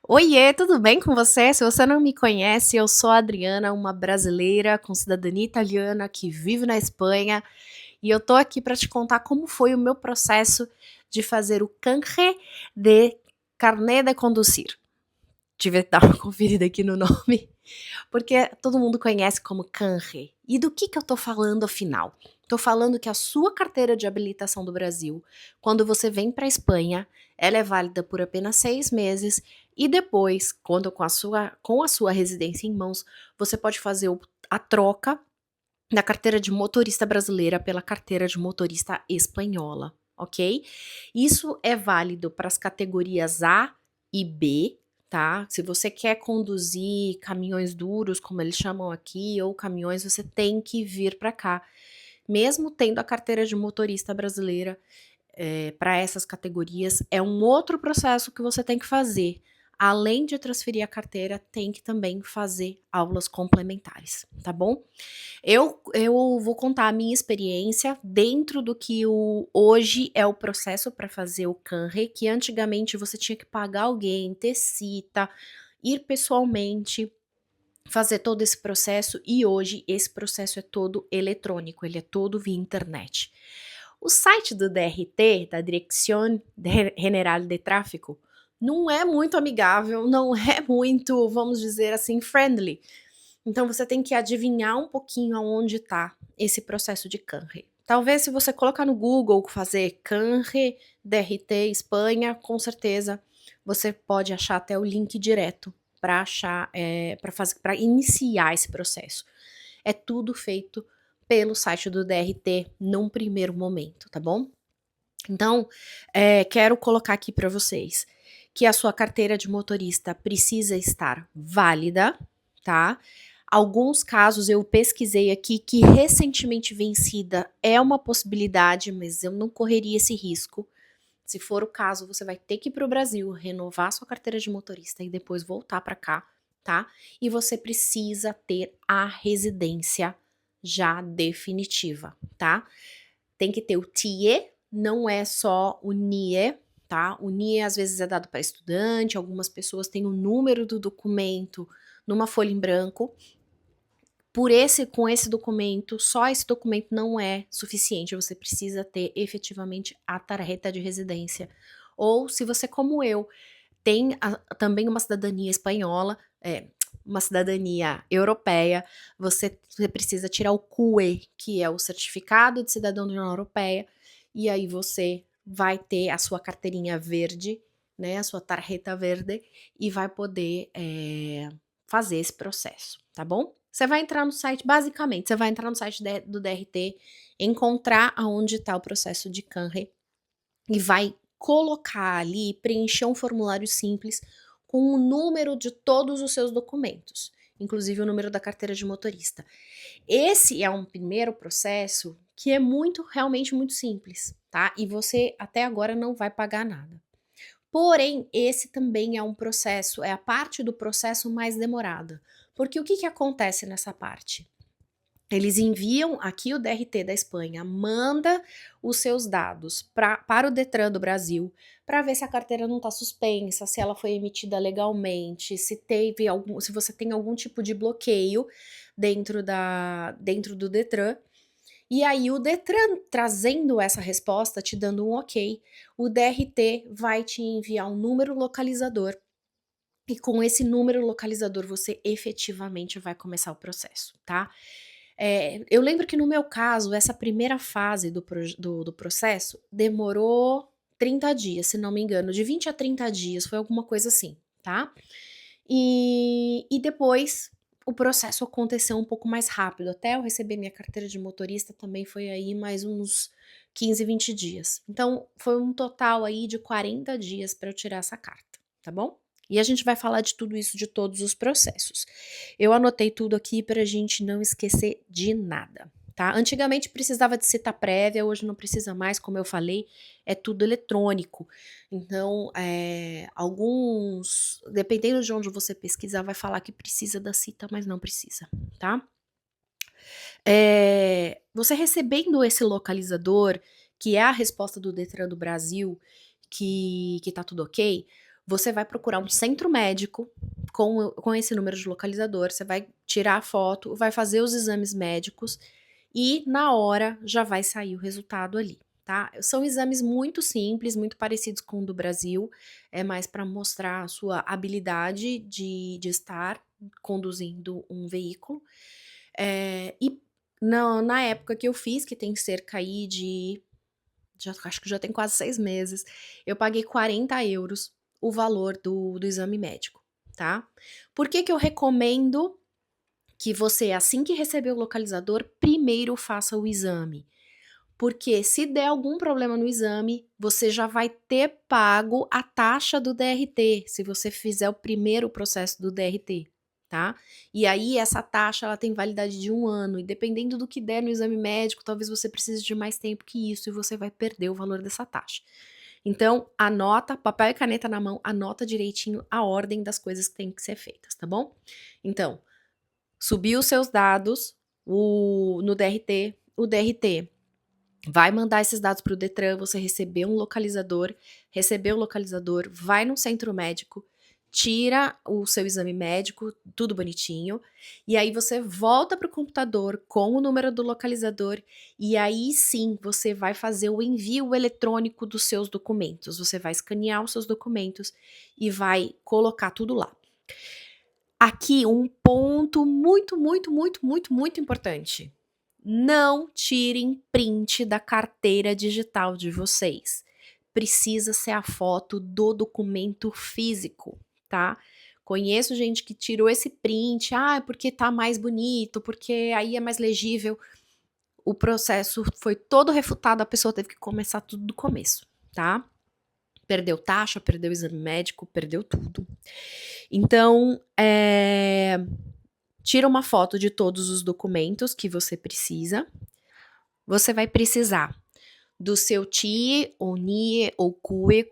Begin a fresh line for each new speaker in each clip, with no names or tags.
Oiê, tudo bem com você? Se você não me conhece, eu sou a Adriana, uma brasileira com cidadania italiana que vive na Espanha, e eu tô aqui para te contar como foi o meu processo de fazer o canje de carnet de conduzir. Tive que dar uma conferida aqui no nome, porque todo mundo conhece como canje. E do que eu tô falando afinal? Tô falando que a sua carteira de habilitação do Brasil, quando você vem para a Espanha, ela é válida por apenas 6 meses e depois, quando com a sua residência em mãos, você pode fazer a troca da carteira de motorista brasileira pela carteira de motorista espanhola, ok? Isso é válido para as categorias A e B, tá? Se você quer conduzir caminhões duros, como eles chamam aqui, ou caminhões, você tem que vir para cá. Mesmo tendo a carteira de motorista brasileira, para essas categorias, é um outro processo que você tem que fazer. Além de transferir a carteira, tem que também fazer aulas complementares, tá bom? Eu vou contar a minha experiência dentro do que hoje é o processo para fazer o CANRE, que antigamente você tinha que pagar alguém, ter cita, ir pessoalmente, fazer todo esse processo, e hoje esse processo é todo eletrônico, ele é todo via internet. O site do DRT, da Dirección General de Tráfico, não é muito amigável, não é muito, vamos dizer assim, friendly. Então você tem que adivinhar um pouquinho aonde está esse processo de Canre. Talvez se você colocar no Google fazer Canre, DRT, Espanha, com certeza você pode achar até o link direto para achar, para iniciar esse processo. É tudo feito pelo site do DRT num primeiro momento, tá bom? Então, quero colocar aqui para vocês que a sua carteira de motorista precisa estar válida, tá? Alguns casos eu pesquisei aqui que recentemente vencida é uma possibilidade, mas eu não correria esse risco. Se for o caso, você vai ter que ir para o Brasil, renovar sua carteira de motorista e depois voltar para cá, tá? E você precisa ter a residência já definitiva, tá? Tem que ter o TIE, não é só o NIE, tá? O NIE às vezes é dado para estudante, algumas pessoas têm o número do documento numa folha em branco. Com esse documento, só esse documento não é suficiente, você precisa ter efetivamente a tarjeta de residência. Ou se você, como eu, tem também uma cidadania espanhola, uma cidadania europeia, você precisa tirar o CUE, que é o Certificado de Cidadão da União Europeia, e aí você vai ter a sua carteirinha verde, né, a sua tarjeta verde, e vai poder fazer esse processo, tá bom? Você vai entrar no site, basicamente, você vai entrar no site do DRT, encontrar aonde está o processo de CANRE e vai colocar ali, preencher um formulário simples com o número de todos os seus documentos, inclusive o número da carteira de motorista. Esse é um primeiro processo que é realmente muito simples, tá? E você até agora não vai pagar nada. Porém, esse também é um processo, é a parte do processo mais demorada. Porque o que acontece nessa parte? Eles enviam aqui o DRT da Espanha, manda os seus dados para o Detran do Brasil, para ver se a carteira não está suspensa, se ela foi emitida legalmente, se você tem algum tipo de bloqueio dentro do Detran. E aí o Detran trazendo essa resposta, te dando um ok, o DRT vai te enviar um número localizador. E com esse número localizador você efetivamente vai começar o processo, tá? Eu lembro que no meu caso, essa primeira fase do processo demorou 30 dias, se não me engano, de 20 a 30 dias, foi alguma coisa assim, tá? E depois o processo aconteceu um pouco mais rápido, até eu receber minha carteira de motorista também foi aí mais uns 15, 20 dias. Então foi um total aí de 40 dias para eu tirar essa carta, tá bom? E a gente vai falar de tudo isso, de todos os processos. Eu anotei tudo aqui para a gente não esquecer de nada, tá? Antigamente precisava de cita prévia, hoje não precisa mais, como eu falei, é tudo eletrônico. Então, dependendo de onde você pesquisar, vai falar que precisa da cita, mas não precisa, tá? Você recebendo esse localizador, que é a resposta do Detran do Brasil, que tá tudo ok, você vai procurar um centro médico com esse número de localizador, você vai tirar a foto, vai fazer os exames médicos e na hora já vai sair o resultado ali, tá? São exames muito simples, muito parecidos com o do Brasil, é mais para mostrar a sua habilidade de estar conduzindo um veículo. E na época que eu fiz, que tem cerca aí de acho que já tem quase 6 meses, eu paguei 40 € o valor do exame médico, tá. Por que que eu recomendo que você, assim que receber o localizador, primeiro faça o exame? Porque se der algum problema no exame, você já vai ter pago a taxa do DRT, se você fizer o primeiro processo do DRT, tá. E aí essa taxa ela tem validade de 1 ano e dependendo do que der no exame médico, talvez você precise de mais tempo que isso e você vai perder o valor dessa taxa. Então anota, papel e caneta na mão, anota direitinho a ordem das coisas que têm que ser feitas, tá bom. Então, subiu os seus dados no DRT, o DRT vai mandar esses dados para o Detran, você recebeu recebeu o localizador, vai no centro médico, tira o seu exame médico, tudo bonitinho, e aí você volta para o computador com o número do localizador, e aí sim você vai fazer o envio eletrônico dos seus documentos. Você vai escanear os seus documentos e vai colocar tudo lá. Aqui um ponto muito, muito, muito, muito, muito importante. Não tirem print da carteira digital de vocês. Precisa ser a foto do documento físico, tá? Conheço gente que tirou esse print, porque tá mais bonito, porque aí é mais legível. O processo foi todo refutado, a pessoa teve que começar tudo do começo, tá? Perdeu taxa, perdeu exame médico, perdeu tudo. Então, tira uma foto de todos os documentos que você precisa. Você vai precisar do seu TIE, ou NIE, ou CUE,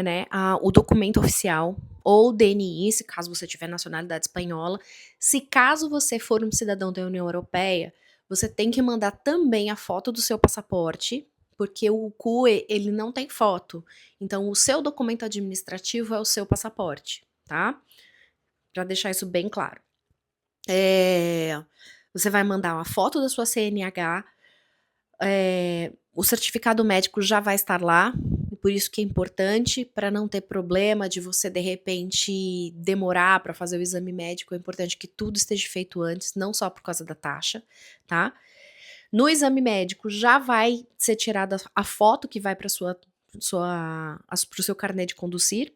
né, o documento oficial, ou DNI, se caso você tiver nacionalidade espanhola. Se caso você for um cidadão da União Europeia, você tem que mandar também a foto do seu passaporte, porque o CUE, ele não tem foto. Então, o seu documento administrativo é o seu passaporte, tá? Para deixar isso bem claro. Você vai mandar uma foto da sua CNH, o certificado médico já vai estar lá, por isso que é importante, para não ter problema de você de repente demorar para fazer o exame médico, é importante que tudo esteja feito antes, não só por causa da taxa, tá? No exame médico já vai ser tirada a foto que vai para o seu carnê de conduzir,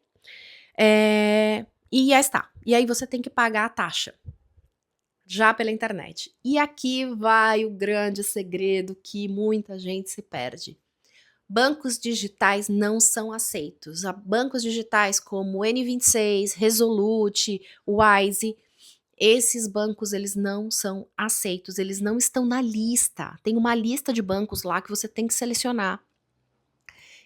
e já está. E aí você tem que pagar a taxa já pela internet. E aqui vai o grande segredo que muita gente se perde. Bancos digitais não são aceitos. Bancos digitais como N26, Resolute, Wise, esses bancos eles não são aceitos, eles não estão na lista. Tem uma lista de bancos lá que você tem que selecionar.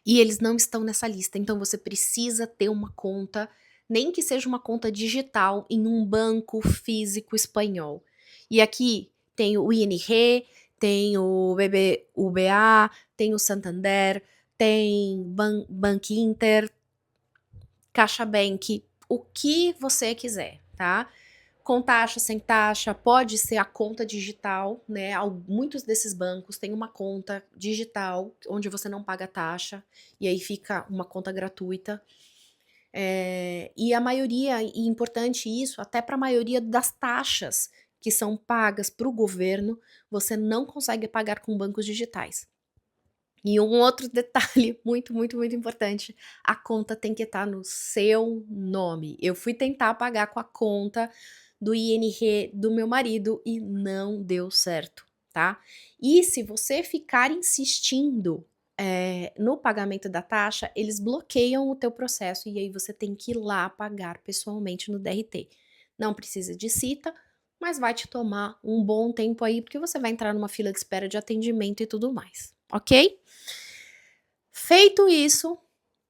E eles não estão nessa lista, então você precisa ter uma conta, nem que seja uma conta digital em um banco físico espanhol. E aqui tem o ING, tem o BBVA, tem o Santander, tem Bankinter, CaixaBank, o que você quiser, tá? Com taxa, sem taxa, pode ser a conta digital, né? Muitos desses bancos têm uma conta digital onde você não paga taxa e aí fica uma conta gratuita. E a maioria, e importante isso, até para a maioria das taxas que são pagas para o governo, você não consegue pagar com bancos digitais. E um outro detalhe muito, muito, muito importante, a conta tem que estar no seu nome. Eu fui tentar pagar com a conta do ING do meu marido e não deu certo, tá? E se você ficar insistindo no pagamento da taxa, eles bloqueiam o teu processo e aí você tem que ir lá pagar pessoalmente no DRT. Não precisa de cita, mas vai te tomar um bom tempo aí, porque você vai entrar numa fila de espera de atendimento e tudo mais, ok? Feito isso,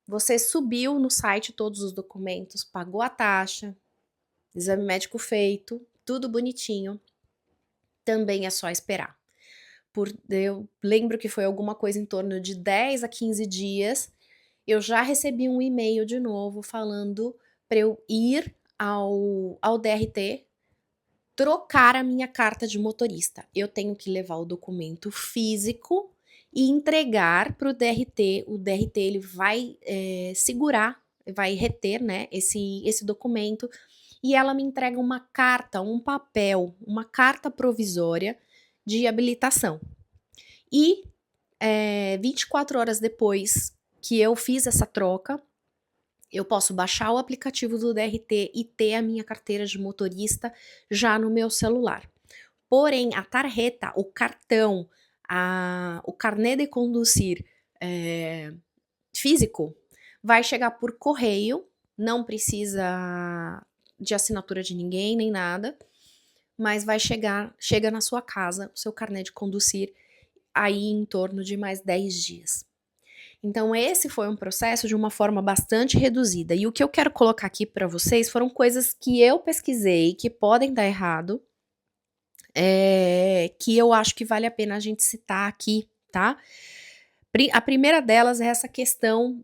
você subiu no site todos os documentos, pagou a taxa, exame médico feito, tudo bonitinho. Também é só esperar. Eu lembro que foi alguma coisa em torno de 10 a 15 dias. eu já recebi um e-mail de novo falando para eu ir ao DRT trocar a minha carta de motorista. Eu tenho que levar o documento físico e entregar para o DRT. O DRT ele vai segurar, vai reter, né, esse documento e ela me entrega uma carta, um papel, uma carta provisória de habilitação. E 24 horas depois que eu fiz essa troca, eu posso baixar o aplicativo do DRT e ter a minha carteira de motorista já no meu celular. Porém, a tarjeta, o cartão, o carnet de conduzir físico, vai chegar por correio, não precisa de assinatura de ninguém nem nada, mas chega na sua casa o seu carnet de conduzir aí em torno de mais 10 dias. Então, esse foi um processo de uma forma bastante reduzida. E o que eu quero colocar aqui para vocês foram coisas que eu pesquisei, que podem dar errado, que eu acho que vale a pena a gente citar aqui, tá? A primeira delas é essa questão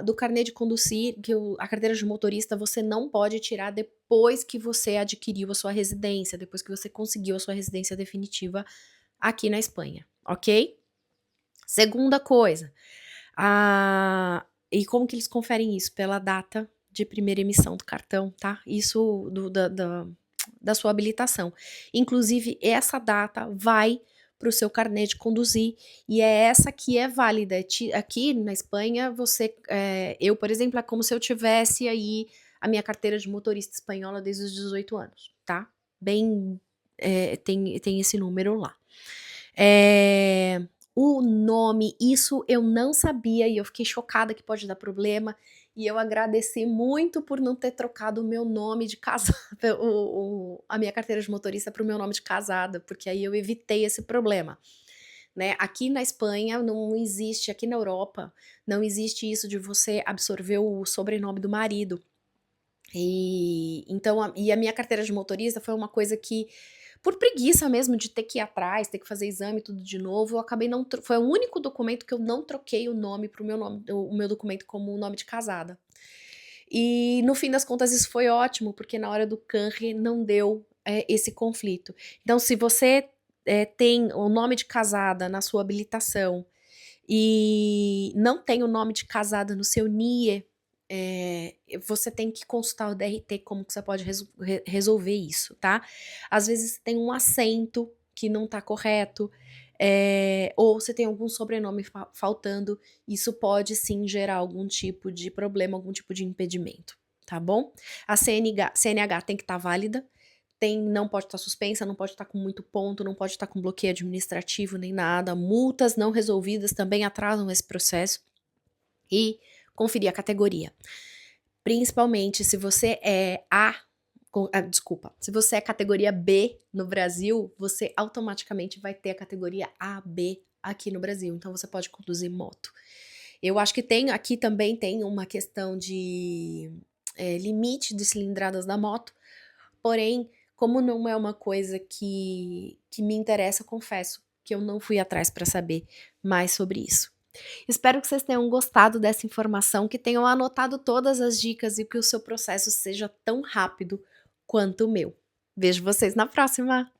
do carnê de conduzir, que a carteira de motorista você não pode tirar depois que você adquiriu a sua residência, depois que você conseguiu a sua residência definitiva aqui na Espanha, ok? Segunda coisa, e como que eles conferem isso? Pela data de primeira emissão do cartão, tá? Isso da sua habilitação. Inclusive, essa data vai para o seu carnê de conduzir e é essa que é válida. Aqui na Espanha, eu, por exemplo, é como se eu tivesse aí a minha carteira de motorista espanhola desde os 18 anos, tá? Tem esse número lá. O nome, isso eu não sabia e eu fiquei chocada que pode dar problema. E eu agradeci muito por não ter trocado o meu nome de casada, a minha carteira de motorista para o meu nome de casada, porque aí eu evitei esse problema. Né? Aqui na Espanha não existe, aqui na Europa, não existe isso de você absorver o sobrenome do marido. Então, a minha carteira de motorista foi uma coisa que, por preguiça mesmo de ter que ir atrás, ter que fazer exame tudo de novo, eu acabei não. Foi o único documento que eu não troquei o nome pro meu nome, o meu documento como nome de casada. E no fim das contas isso foi ótimo, porque na hora do canre não deu esse conflito. Então, se você tem o nome de casada na sua habilitação e não tem o nome de casada no seu NIE, você tem que consultar o DRT como que você pode resolver isso, tá? Às vezes tem um acento que não tá correto, ou você tem algum sobrenome faltando, isso pode sim gerar algum tipo de problema, algum tipo de impedimento, tá bom? A CNH tem que estar válida, não pode estar suspensa, não pode estar com muito ponto, não pode estar com bloqueio administrativo nem nada, multas não resolvidas também atrasam esse processo, e conferir a categoria. Principalmente se você é se você é categoria B no Brasil, você automaticamente vai ter a categoria AB aqui no Brasil, então você pode conduzir moto. Eu acho que aqui também tem uma questão de limite de cilindradas da moto, porém, como não é uma coisa que me interessa, confesso que eu não fui atrás para saber mais sobre isso. Espero que vocês tenham gostado dessa informação, que tenham anotado todas as dicas e que o seu processo seja tão rápido quanto o meu. Vejo vocês na próxima!